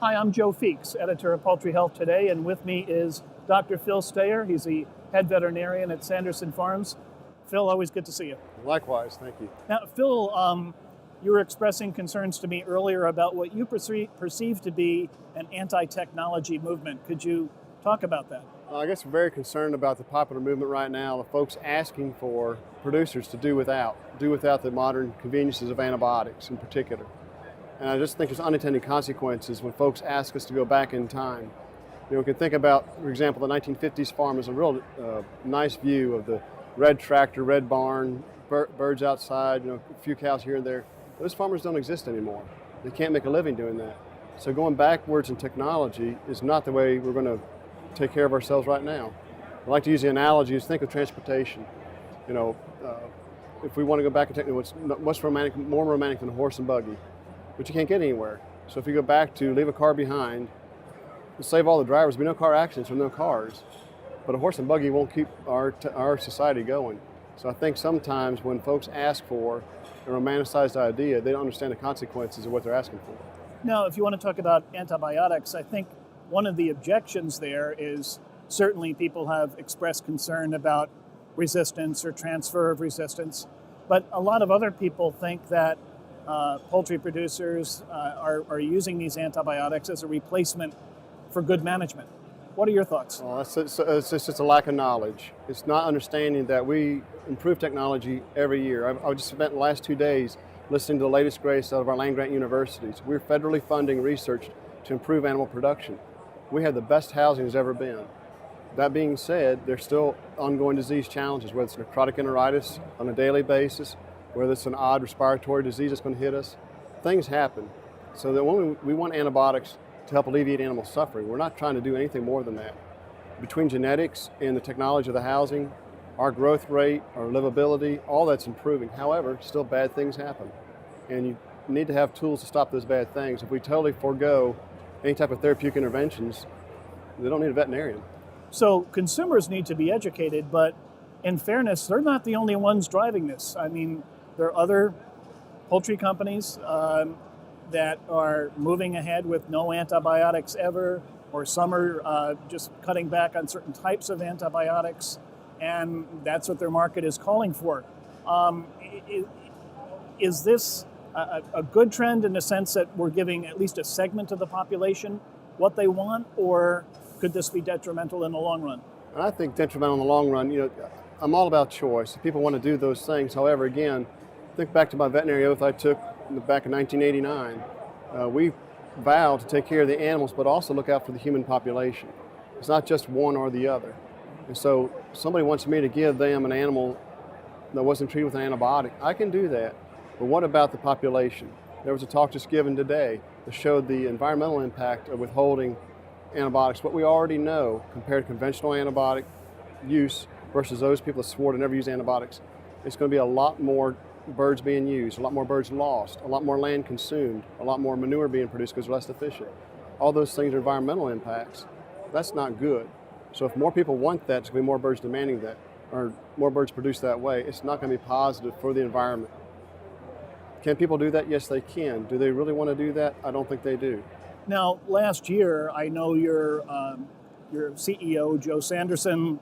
Hi, I'm Joe Feeks, editor of Poultry Health Today, and with me is Dr. Phil Steyer. He's the head veterinarian at Sanderson Farms. Phil, always good to see you. Likewise, thank you. Now, Phil, you were expressing concerns to me earlier about what you perceive to be an anti-technology movement. Could you talk about that? I guess we're very concerned about the popular movement right now, the folks asking for producers to do without the modern conveniences of antibiotics in particular. And I just think there's unintended consequences when folks ask us to go back in time. We can think about, for example, the 1950s farm as a real nice view of the red tractor, red barn, birds outside, a few cows here and there. Those farmers don't exist anymore. They can't make a living doing that. So going backwards in technology is not the way we're going to take care of ourselves right now. I like to use the analogy is think of transportation. If we want to go back and technology, what's more romantic than a horse and buggy? But you can't get anywhere. So if you go back to leave a car behind, save all the drivers, there'll be no car accidents or no cars. But a horse and buggy won't keep our society going. So I think sometimes when folks ask for a romanticized idea, they don't understand the consequences of what they're asking for. Now, if you want to talk about antibiotics, I think one of the objections there is certainly people have expressed concern about resistance or transfer of resistance, but a lot of other people think that poultry producers are using these antibiotics as a replacement for good management. What are your thoughts? Well, it's just a lack of knowledge. It's not understanding that we improve technology every year. I just spent the last 2 days listening to the latest greatest out of our land-grant universities. We're federally funding research to improve animal production. We have the best housing there's ever been. That being said, there's still ongoing disease challenges, whether it's necrotic enteritis on a daily basis, whether it's an odd respiratory disease that's going to hit us. Things happen. So that when we want antibiotics to help alleviate animal suffering, we're not trying to do anything more than that. Between genetics and the technology of the housing, our growth rate, our livability, all that's improving. However, still bad things happen. And you need to have tools to stop those bad things. If we totally forego any type of therapeutic interventions, they don't need a veterinarian. So consumers need to be educated, but in fairness, they're not the only ones driving this. I mean, there are other poultry companies that are moving ahead with no antibiotics ever, or some are just cutting back on certain types of antibiotics, and that's what their market is calling for. Is this a good trend in the sense that we're giving at least a segment of the population what they want, or could this be detrimental in the long run? I think detrimental in the long run. I'm all about choice. People want to do those things. However, again, think back to my veterinary oath I took back in 1989. We vowed to take care of the animals, but also look out for the human population. It's not just one or the other. And so somebody wants me to give them an animal that wasn't treated with an antibiotic. I can do that. But what about the population? There was a talk just given today that showed the environmental impact of withholding antibiotics, what we already know compared to conventional antibiotic use versus those people that swore to never use antibiotics. It's going to be a lot more birds being used, a lot more birds lost, a lot more land consumed, a lot more manure being produced because they're less efficient. All those things are environmental impacts. That's not good. So if more people want that, there's going to be more birds demanding that, or more birds produced that way. It's not going to be positive for the environment. Can people do that? Yes, they can. Do they really want to do that? I don't think they do. Now, last year, I know your CEO, Joe Sanderson,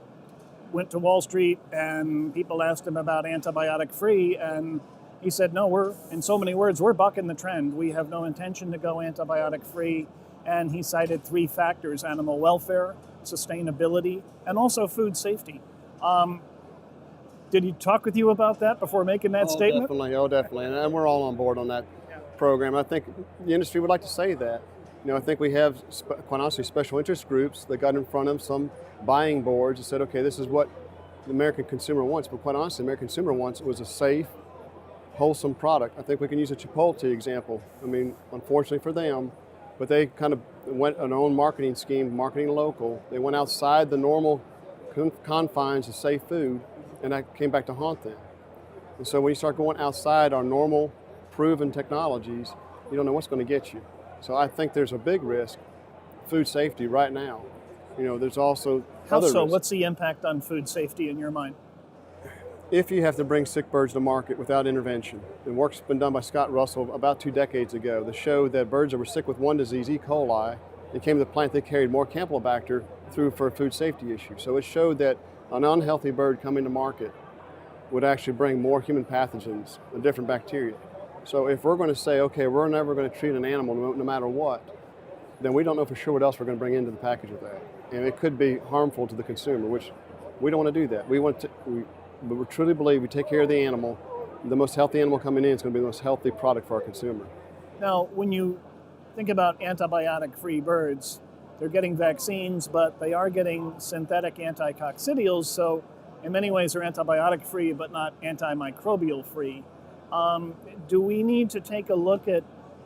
went to Wall Street and people asked him about antibiotic-free, and he said, no, in so many words, we're bucking the trend. We have no intention to go antibiotic-free. And he cited 3 factors: animal welfare, sustainability, and also food safety. Did he talk with you about that before making that statement? Definitely. And we're all on board on that program. I think the industry would like to say that. I think we have, quite honestly, special interest groups that got in front of some buying boards and said, okay, this is what the American consumer wants. But quite honestly, the American consumer wants was a safe, wholesome product. I think we can use a Chipotle example. I mean, unfortunately for them, but they kind of went on their own marketing scheme, marketing local. They went outside the normal confines of safe food, and that came back to haunt them. And so when you start going outside our normal proven technologies, you don't know what's going to get you. So I think there's a big risk, food safety right now. There's also How other so? risks. What's the impact on food safety in your mind? if you have to bring sick birds to market without intervention, and work's been done by Scott Russell about 2 decades ago that showed that birds that were sick with one disease, E. coli, they came to the plant, they carried more Campylobacter through for a food safety issue. So it showed that an unhealthy bird coming to market would actually bring more human pathogens, a different bacteria. So if we're going to say, okay, we're never going to treat an animal no matter what, then we don't know for sure what else we're going to bring into the package with that. And it could be harmful to the consumer, which we don't want to do that. But we truly believe we take care of the animal, the most healthy animal coming in is going to be the most healthy product for our consumer. Now, when you think about antibiotic-free birds, they're getting vaccines, but they are getting synthetic anticoccidials, so in many ways they're antibiotic-free but not antimicrobial-free. Do we need to take a look at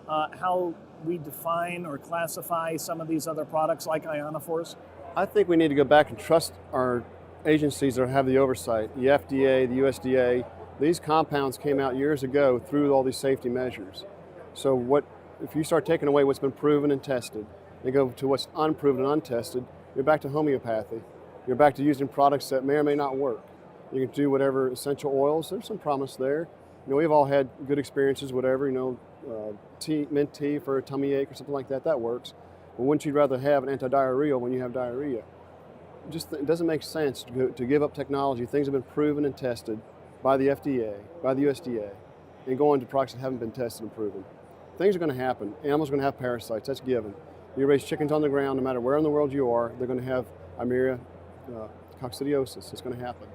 how we define or classify some of these other products like ionophores? I think we need to go back and trust our agencies that have the oversight, the FDA, the USDA. These compounds came out years ago through all these safety measures. So if you start taking away what's been proven and tested and go to what's unproven and untested, you're back to homeopathy. You're back to using products that may or may not work. You can do whatever essential oils, there's some promise there. We've all had good experiences, whatever, mint tea for a tummy ache or something like that, that works. But wouldn't you rather have an anti-diarrheal when you have diarrhea? It doesn't make sense to give up technology. Things have been proven and tested by the FDA, by the USDA, and go into products that haven't been tested and proven. Things are going to happen. Animals are going to have parasites, that's given. You raise chickens on the ground, no matter where in the world you are, they're going to have Eimeria coccidiosis. It's going to happen.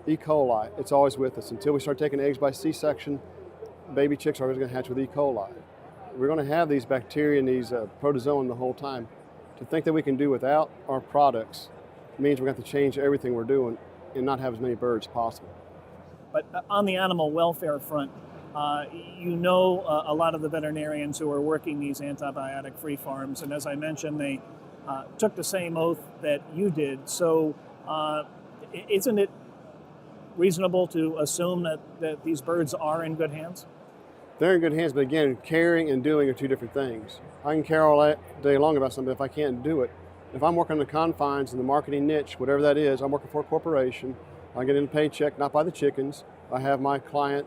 E. coli, it's always with us. Until we start taking eggs by C-section, baby chicks are always going to hatch with E. coli. We're going to have these bacteria and these protozoan the whole time. To think that we can do without our products means we're going to have to change everything we're doing and not have as many birds possible. But on the animal welfare front, a lot of the veterinarians who are working these antibiotic-free farms, and as I mentioned, they took the same oath that you did. So isn't it reasonable to assume that these birds are in good hands? They're in good hands, but again, caring and doing are two different things. I can care all day long about something if I can't do it. If I'm working on the confines in the marketing niche, whatever that is, I'm working for a corporation. I get in a paycheck, not by the chickens. I have my client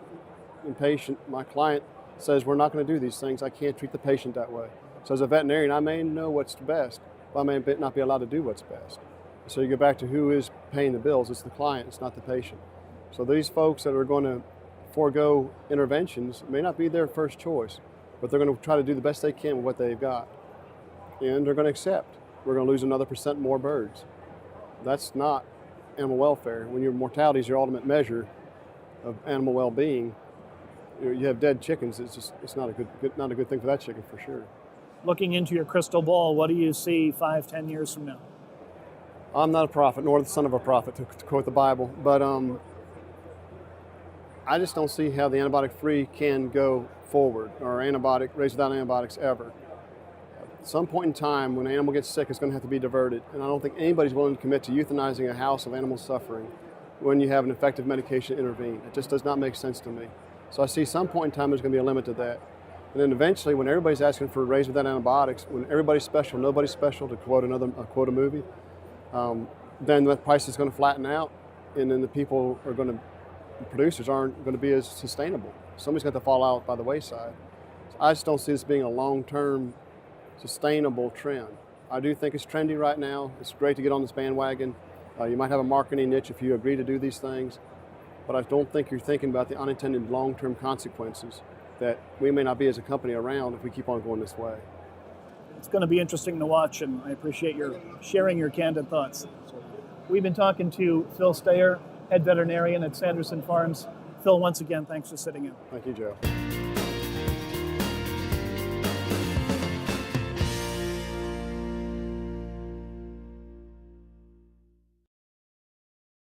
and patient. My client says we're not going to do these things. I can't treat the patient that way. So as a veterinarian, I may know what's best, but I may not be allowed to do what's best. So you go back to who is paying the bills. It's the client, it's not the patient. So these folks that are going to forego interventions may not be their first choice, but they're going to try to do the best they can with what they've got. And they're going to accept. We're going to lose another % more birds. That's not animal welfare. When your mortality is your ultimate measure of animal well-being, you have dead chickens. It's not a good thing for that chicken for sure. Looking into your crystal ball, what do you see 5-10 years from now? I'm not a prophet, nor the son of a prophet, to quote the Bible, but I just don't see how the antibiotic-free can go forward, or raised without antibiotics ever. At some point in time, when an animal gets sick, it's going to have to be diverted. And I don't think anybody's willing to commit to euthanizing a house of animal suffering when you have an effective medication to intervene. It just does not make sense to me. So I see some point in time there's going to be a limit to that. And then eventually, when everybody's asking for raised without antibiotics, when everybody's special, nobody's special, to quote a movie, then the price is going to flatten out, and then the producers aren't going to be as sustainable. Somebody's got to fall out by the wayside. So I just don't see this being a long-term sustainable trend. I do think it's trendy right now. It's great to get on this bandwagon. You might have a marketing niche if you agree to do these things, but I don't think you're thinking about the unintended long-term consequences that we may not be as a company around if we keep on going this way. It's going to be interesting to watch, and I appreciate your sharing your candid thoughts. We've been talking to Phil Stayer, head veterinarian at Sanderson Farms. Phil, once again, thanks for sitting in. Thank you, Joe.